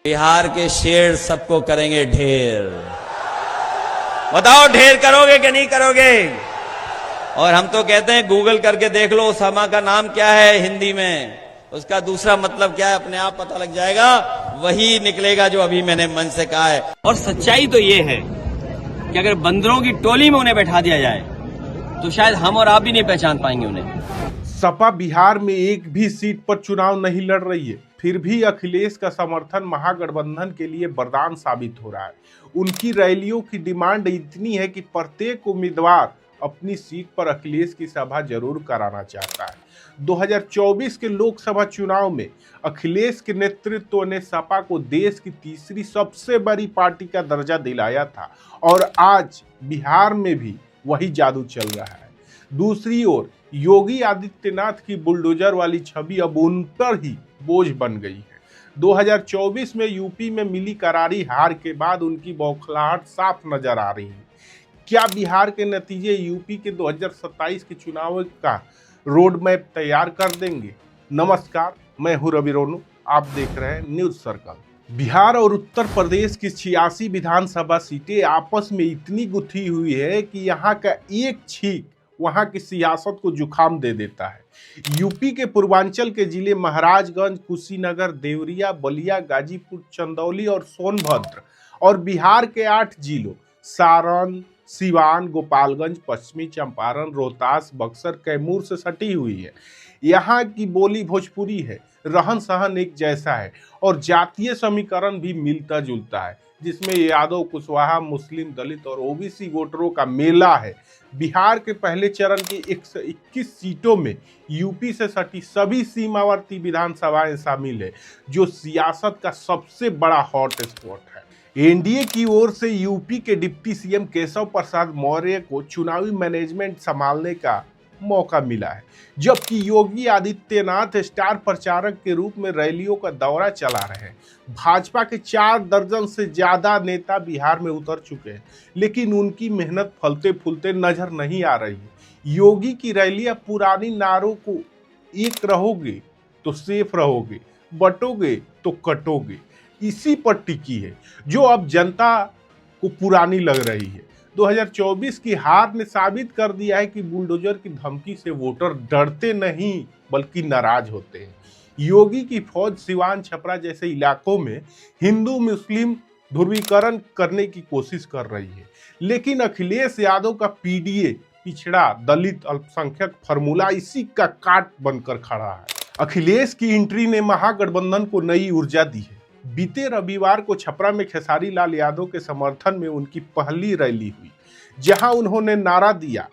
बिहार के शेर सबको करेंगे ढेर। बताओ ढेर करोगे कि नहीं करोगे? और हम तो कहते हैं गूगल करके देख लो ओसामा का नाम क्या है हिंदी में, उसका दूसरा मतलब क्या है अपने आप पता लग जाएगा, वही निकलेगा जो अभी मैंने मन से कहा है। और सच्चाई तो ये है कि अगर बंदरों की टोली में उन्हें बैठा दिया जाए तो शायद हम और आप भी नहीं पहचान पाएंगे उन्हें। सपा बिहार में एक भी सीट पर चुनाव नहीं लड़ रही है, फिर भी अखिलेश का समर्थन महागठबंधन के लिए वरदान साबित हो रहा है। उनकी रैलियों की डिमांड इतनी है कि प्रत्येक उम्मीदवार अपनी सीट पर अखिलेश की सभा जरूर कराना चाहता है। 2024 के लोकसभा चुनाव में अखिलेश के नेतृत्व ने सपा को देश की तीसरी सबसे बड़ी पार्टी का दर्जा दिलाया था और आज बिहार में भी वही जादू चल रहा है। दूसरी ओर योगी आदित्यनाथ की बुलडोजर वाली छवि अब उन पर ही बोझ बन गई है। 2024 में यूपी में मिली करारी हार के बाद उनकी बौखलाहट साफ नजर आ रही है। क्या बिहार के नतीजे यूपी के 2027 के चुनाव का रोड मैप तैयार कर देंगे? नमस्कार, मैं हूं रवि रोनू, आप देख रहे हैं न्यूज सर्कल। बिहार और उत्तर प्रदेश की 86 विधानसभा सीटें आपस में इतनी गुथी हुई है कि यहाँ का एक छींक वहां की सियासत को जुकाम दे देता है। यूपी के पूर्वांचल के जिले महाराजगंज, कुशीनगर, देवरिया, बलिया, गाजीपुर, चंदौली और सोनभद्र और बिहार के 8 जिलों सारण, सिवान, गोपालगंज, पश्चिमी चंपारण, रोहतास, बक्सर, कैमूर से सटी हुई है। यहाँ की बोली भोजपुरी है, रहन सहन एक जैसा है और जातीय समीकरण भी मिलता जुलता है, जिसमें यादव, कुशवाहा, मुस्लिम, दलित और ओबीसी वोटरों का मेला है। बिहार के पहले चरण की 121 सीटों में यूपी से सटी सभी सीमावर्ती विधानसभाएं शामिल है, जो सियासत का सबसे बड़ा हॉट स्पॉट है। एनडीए की ओर से यूपी के डिप्टी सीएम केशव प्रसाद मौर्य को चुनावी मैनेजमेंट संभालने का मौका मिला है, जबकि योगी आदित्यनाथ स्टार प्रचारक के रूप में रैलियों का दौरा चला रहे हैं। भाजपा के 4 दर्जन से ज्यादा नेता बिहार में उतर चुके हैं, लेकिन उनकी मेहनत फलते फूलते नजर नहीं आ रही है। योगी की रैलियां पुरानी नारों को एक रहोगे तो सेफ रहोगे, बटोगे तो कटोगे, इसी पर टिकी है, जो अब जनता को पुरानी लग रही है। 2024 की हार ने साबित कर दिया है कि बुलडोजर की धमकी से वोटर डरते नहीं बल्कि नाराज होते हैं। योगी की फौज सिवान, छपरा जैसे इलाकों में हिंदू मुस्लिम ध्रुवीकरण करने की कोशिश कर रही है, लेकिन अखिलेश यादव का पीडीए, पिछड़ा दलित अल्पसंख्यक फॉर्मूला इसी का काट बनकर खड़ा है। अखिलेश की एंट्री ने महागठबंधन को नई ऊर्जा दी है। बीते रविवार को छपरा में खेसारी लाल यादव के समर्थन में उनकी पहली रैली हुई, जहां उन्होंने नारा दिया,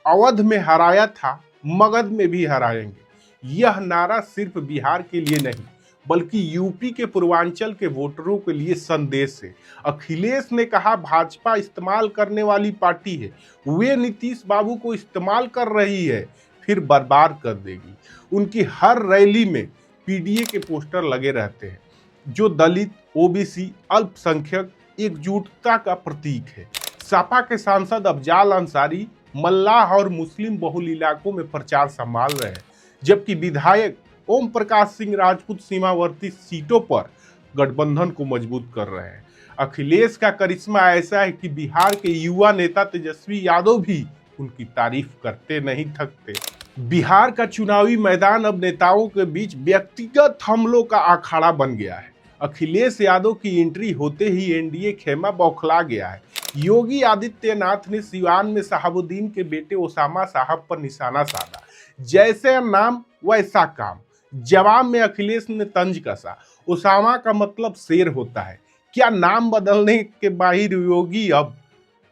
अवध में हराया था, मगध में भी हराएंगे। यह नारा सिर्फ बिहार के लिए नहीं बल्कि यूपी के पूर्वांचल के वोटरों के लिए संदेश है। अखिलेश ने कहा, भाजपा इस्तेमाल करने वाली पार्टी है, वे नीतीश बाबू को इस्तेमाल कर रही है, फिर बर्बाद कर देगी। उनकी हर रैली में पीडीए के पोस्टर लगे रहते हैं, जो दलित, ओबीसी, अल्पसंख्यक एकजुटता का प्रतीक है। सपा के सांसद अफजाल अंसारी मल्लाह और मुस्लिम बहुल इलाकों में प्रचार संभाल रहे हैं, जबकि विधायक ओम प्रकाश सिंह राजपूत सीमावर्ती सीटों पर गठबंधन को मजबूत कर रहे हैं। अखिलेश का करिश्मा ऐसा है कि बिहार के युवा नेता तेजस्वी यादव भी उनकी तारीफ करते नहीं थकते। बिहार का चुनावी मैदान अब नेताओं के बीच व्यक्तिगत हमलों का अखाड़ा बन गया है। अखिलेश यादव की एंट्री होते ही एनडीए खेमा बौखला गया है। योगी आदित्यनाथ ने सिवान में शहाबुद्दीन के बेटे ओसामा साहब पर निशाना साधा, जैसे नाम वैसा काम। जवाब में अखिलेश ने तंज कसा, ओसामा का मतलब शेर होता है, क्या नाम बदलने के बाहिर योगी अब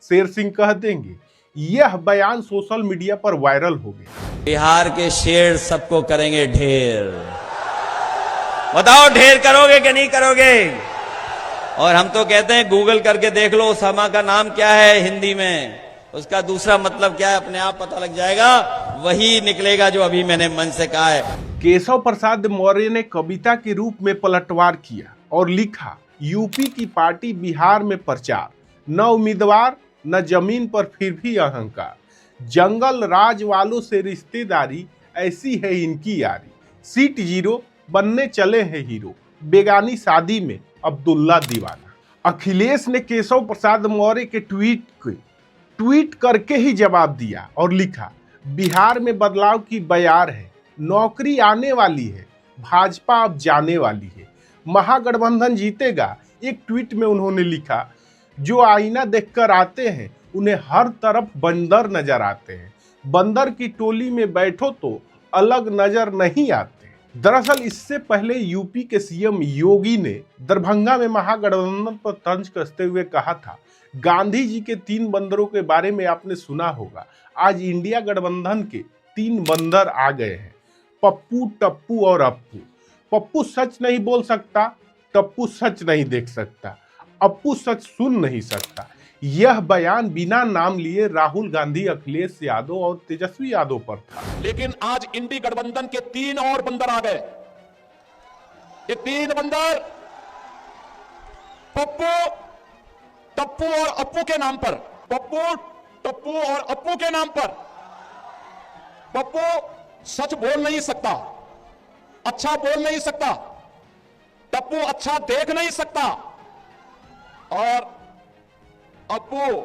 शेर सिंह कह देंगे? यह बयान सोशल मीडिया पर वायरल हो गया। बिहार के शेर सबको करेंगे ढेर। बताओ ढेर करोगे कि नहीं करोगे? और हम तो कहते हैं गूगल करके देख लो ओसामा का नाम क्या है हिंदी में, उसका दूसरा मतलब क्या है अपने आप पता लग जाएगा, वही निकलेगा जो अभी मैंने मन से कहा है। केशव प्रसाद मौर्य ने कविता के रूप में पलटवार किया और लिखा, यूपी की पार्टी बिहार में प्रचार, न उम्मीदवार न जमीन पर फिर भी अहंकार, जंगल राज वालों से रिश्तेदारी, ऐसी है इनकी यारी, सीट 0 बनने चले हैं हीरो, बेगानी शादी में अब्दुल्ला दीवाना। अखिलेश ने केशव प्रसाद मौर्य के ट्वीट करके ही जवाब दिया और लिखा, बिहार में बदलाव की बयार है, नौकरी आने वाली है, भाजपा अब जाने वाली है, महागठबंधन जीतेगा। एक ट्वीट में उन्होंने लिखा, जो आईना देखकर आते हैं उन्हें हर तरफ बंदर नजर आते हैं, बंदर की टोली में बैठो तो अलग नजर नहीं आते। दरअसल इससे पहले यूपी के सीएम योगी ने दरभंगा में महागठबंधन पर तंज कसते हुए कहा था, गांधी जी के 3 बंदरों के बारे में आपने सुना होगा, आज इंडिया गठबंधन के 3 बंदर आ गए हैं, पप्पू, टप्पू और अप्पू। पप्पू सच नहीं बोल सकता, टप्पू सच नहीं देख सकता, अप्पू सच सुन नहीं सकता। यह बयान बिना नाम लिए राहुल गांधी, अखिलेश यादव और तेजस्वी यादव पर था। लेकिन आज इंडी गठबंधन के 3 और बंदर आ गए। ये 3 बंदर पप्पू, टप्पू और अप्पू के नाम पर, पप्पू, टप्पू और अप्पू के नाम पर। पप्पू सच बोल नहीं सकता, अच्छा बोल नहीं सकता, टप्पू अच्छा देख नहीं सकता और अप्पू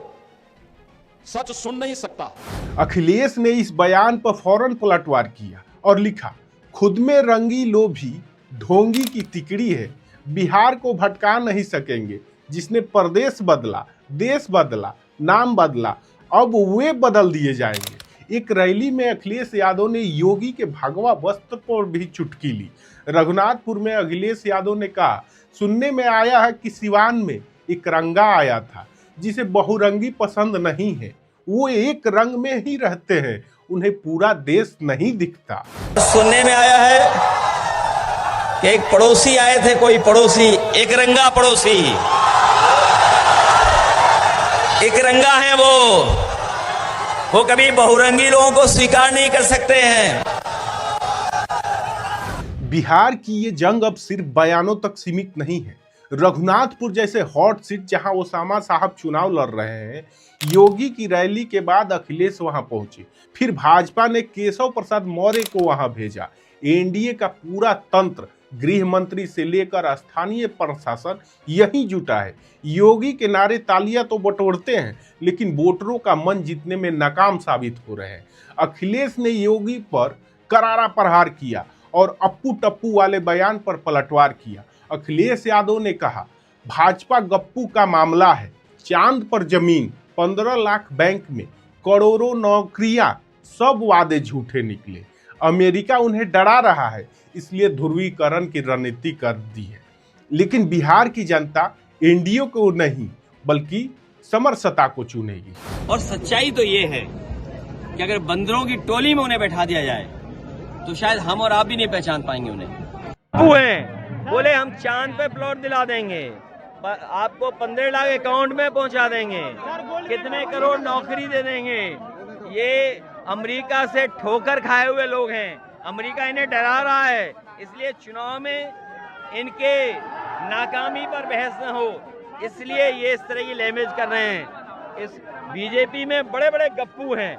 सच सुन नहीं सकता। अखिलेश ने इस बयान पर फौरन पलटवार किया और लिखा, खुद में रंगी लोभी ढोंगी की तिकड़ी है, बिहार को भटका नहीं सकेंगे, जिसने प्रदेश बदला, देश बदला, नाम बदला, अब वे बदल दिए जाएंगे। एक रैली में अखिलेश यादव ने योगी के भगवा वस्त्र पर भी चुटकी ली। रघुनाथपुर में अखिलेश यादव ने कहा, सुनने में आया है कि सिवान में एक रंगा आया था जिसे बहुरंगी पसंद नहीं है, वो एक रंग में ही रहते हैं, उन्हें पूरा देश नहीं दिखता। सुनने में आया है कि एक पड़ोसी आए थे, कोई पड़ोसी, एक रंगा पड़ोसी, एक रंगा है वो कभी बहुरंगी लोगों को स्वीकार नहीं कर सकते हैं। बिहार की ये जंग अब सिर्फ बयानों तक सीमित नहीं है। रघुनाथपुर जैसे हॉट सीट जहां ओसामा साहब चुनाव लड़ रहे हैं, योगी की रैली के बाद अखिलेश वहां पहुंचे, फिर भाजपा ने केशव प्रसाद मौर्य को वहां भेजा। एनडीए का पूरा तंत्र, गृह मंत्री से लेकर स्थानीय प्रशासन यहीं जुटा है। योगी के नारे तालियां तो बटोरते हैं, लेकिन वोटरों का मन जीतने में नाकाम साबित हो रहे हैं। अखिलेश ने योगी पर करारा प्रहार किया और अप्पू टप्पू वाले बयान पर पलटवार किया। अखिलेश यादव ने कहा, भाजपा गप्पू का मामला है, चांद पर जमीन, 15 लाख बैंक में, करोड़ों नौकरियां, सब वादे झूठे निकले। अमेरिका उन्हें डरा रहा है, इसलिए ध्रुवीकरण की रणनीति कर दी है। लेकिन बिहार की जनता एनडीए को नहीं बल्कि समरसता को चुनेगी। और सच्चाई तो ये है कि अगर बंदरों की टोली में उन्हें बैठा दिया जाए तो शायद हम और आप भी नहीं पहचान पाएंगे उन्हें। बोले हम चांद पे प्लॉट दिला देंगे, आपको 15 लाख अकाउंट में पहुंचा देंगे, कितने करोड़ नौकरी दे देंगे। ये अमेरिका से ठोकर खाए हुए लोग हैं, अमेरिका इन्हें डरा रहा है, इसलिए चुनाव में इनके नाकामी पर बहस न हो, इसलिए ये इस तरह की लैंग्वेज कर रहे हैं। इस बीजेपी में बड़े बड़े गप्पू हैं।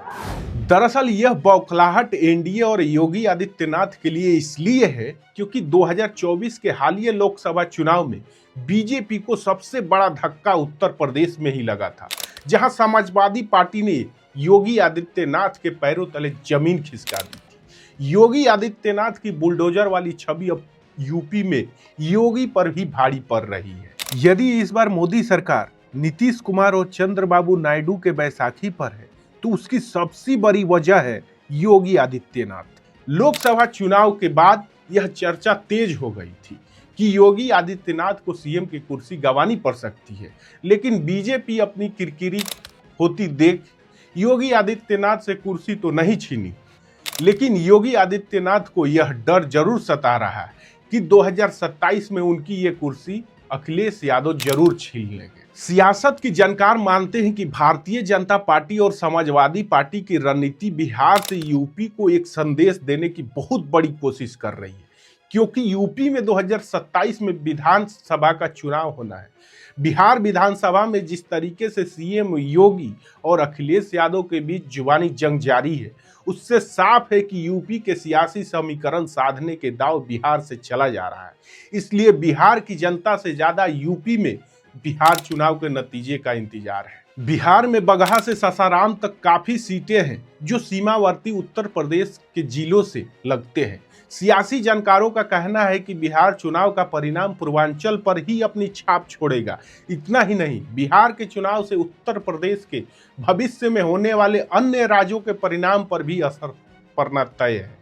दरअसल यह बौखलाहट एनडीए और योगी आदित्यनाथ के लिए इसलिए है क्योंकि 2024 के हालिया लोकसभा चुनाव में बीजेपी को सबसे बड़ा धक्का उत्तर प्रदेश में ही लगा था, जहां समाजवादी पार्टी ने योगी आदित्यनाथ के पैरों तले जमीन खिसका दी थी। योगी आदित्यनाथ की बुलडोजर वाली छवि अब यूपी में योगी पर भी भारी पड़ रही है। यदि इस बार मोदी सरकार नीतीश कुमार और चंद्रबाबू नायडू के बैसाखी पर है तो उसकी सबसे बड़ी वजह है योगी आदित्यनाथ। लोकसभा चुनाव के बाद यह चर्चा तेज हो गई थी कि योगी आदित्यनाथ को सीएम की कुर्सी गंवानी पड़ सकती है, लेकिन बीजेपी अपनी किरकिरी होती देख योगी आदित्यनाथ से कुर्सी तो नहीं छीनी, लेकिन योगी आदित्यनाथ को यह डर जरूर सता रहा है कि 2027 में उनकी ये कुर्सी अखिलेश यादव जरूर छीन लेंगे। सियासत की जानकार मानते हैं कि भारतीय जनता पार्टी और समाजवादी पार्टी की रणनीति बिहार से यूपी को एक संदेश देने की बहुत बड़ी कोशिश कर रही है क्योंकि यूपी में 2027 में विधानसभा का चुनाव होना है। बिहार विधानसभा में जिस तरीके से सीएम योगी और अखिलेश यादव के बीच जुबानी जंग जारी है, उससे साफ है कि यूपी के सियासी समीकरण साधने के दाव बिहार से चला जा रहा है। इसलिए बिहार की जनता से ज्यादा यूपी में बिहार चुनाव के नतीजे का इंतजार है। बिहार में बगहा से सासाराम तक काफी सीटें हैं जो सीमावर्ती उत्तर प्रदेश के जिलों से लगते हैं। सियासी जानकारों का कहना है कि बिहार चुनाव का परिणाम पूर्वांचल पर ही अपनी छाप छोड़ेगा। इतना ही नहीं, बिहार के चुनाव से उत्तर प्रदेश के भविष्य में होने वाले अन्य राज्यों के परिणाम पर भी असर पड़ना तय है।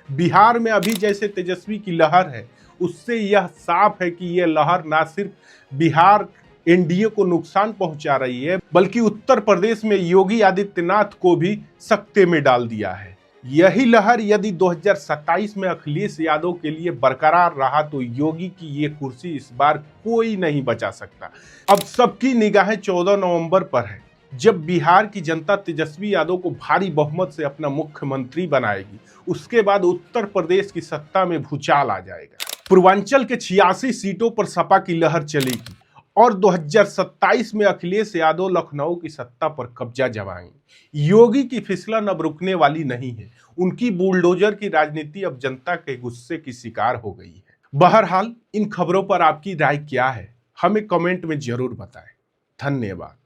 बिहार में अभी जैसे तेजस्वी की लहर है, उससे यह साफ है कि यह लहर न सिर्फ बिहार एनडीए को नुकसान पहुंचा रही है, बल्कि उत्तर प्रदेश में योगी आदित्यनाथ को भी सकते में डाल दिया है। यही लहर यदि 2027 में अखिलेश यादव के लिए बरकरार रहा तो योगी की ये कुर्सी इस बार कोई नहीं बचा सकता। अब सबकी निगाहें 14 नवंबर पर है, जब बिहार की जनता तेजस्वी यादव को भारी बहुमत से अपना मुख्यमंत्री बनाएगी। उसके बाद उत्तर प्रदेश की सत्ता में भूचाल आ जाएगा। पूर्वांचल के 86 सीटों पर सपा की लहर चलेगी और 2027 में अखिलेश यादव लखनऊ की सत्ता पर कब्जा जमाएंगे। योगी की फिसलन अब रुकने वाली नहीं है। उनकी बुलडोजर की राजनीति अब जनता के गुस्से की शिकार हो गई है। बहरहाल इन खबरों पर आपकी राय क्या है, हमें कमेंट में जरूर बताएं। धन्यवाद।